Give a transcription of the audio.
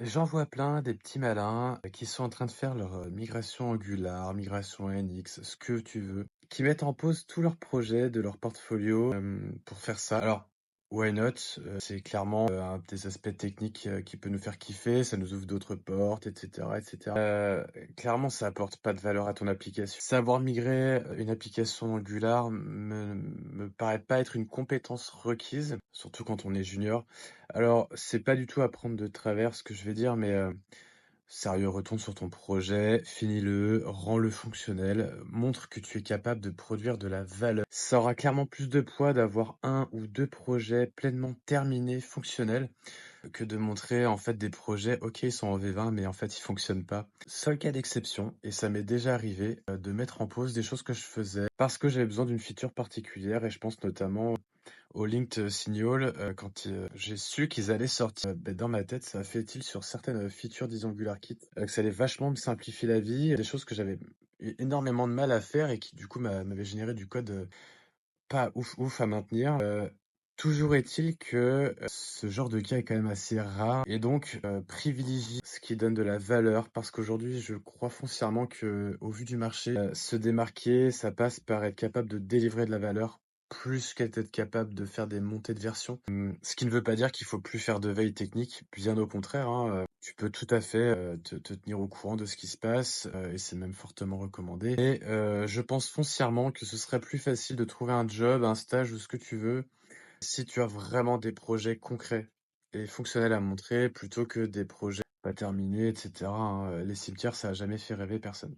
J'en vois plein des petits malins qui sont en train de faire leur migration Angular, migration NX, ce que tu veux, qui mettent en pause tous leurs projets de leur portfolio pour faire ça. Alors, why not? C'est clairement un des aspects techniques qui peut nous faire kiffer, ça nous ouvre d'autres portes, etc., etc. Clairement, ça apporte pas de valeur à ton application. Savoir migrer une application Angular me paraît pas être une compétence requise, surtout quand on est junior. Alors, c'est pas du tout à prendre de travers ce que je vais dire, mais sérieux, retourne sur ton projet, finis-le, rends-le fonctionnel, montre que tu es capable de produire de la valeur. Ça aura clairement plus de poids d'avoir un ou deux projets pleinement terminés, fonctionnels, que de montrer en fait des projets, ok, ils sont en V20, mais en fait ils fonctionnent pas. Seul cas d'exception, et ça m'est déjà arrivé, de mettre en pause des choses que je faisais parce que j'avais besoin d'une feature particulière, et je pense notamment au Linked Signal, quand j'ai su qu'ils allaient sortir, dans ma tête, ça a fait tilt sur certaines features d'AngularKit, que ça allait vachement me simplifier la vie, des choses que j'avais énormément de mal à faire et qui du coup m'avaient généré du code pas ouf ouf à maintenir. Toujours est-il que ce genre de cas est quand même assez rare et donc privilégie ce qui donne de la valeur parce qu'aujourd'hui je crois foncièrement que au vu du marché, se démarquer, ça passe par être capable de délivrer de la valeur plus qu'être capable de faire des montées de version. Ce qui ne veut pas dire qu'il faut plus faire de veille technique, bien au contraire, hein, tu peux tout à fait te tenir au courant de ce qui se passe et c'est même fortement recommandé. Et je pense foncièrement que ce serait plus facile de trouver un job, un stage ou ce que tu veux si tu as vraiment des projets concrets et fonctionnels à montrer plutôt que des projets pas terminés, etc., hein. Les cimetières, ça a jamais fait rêver personne.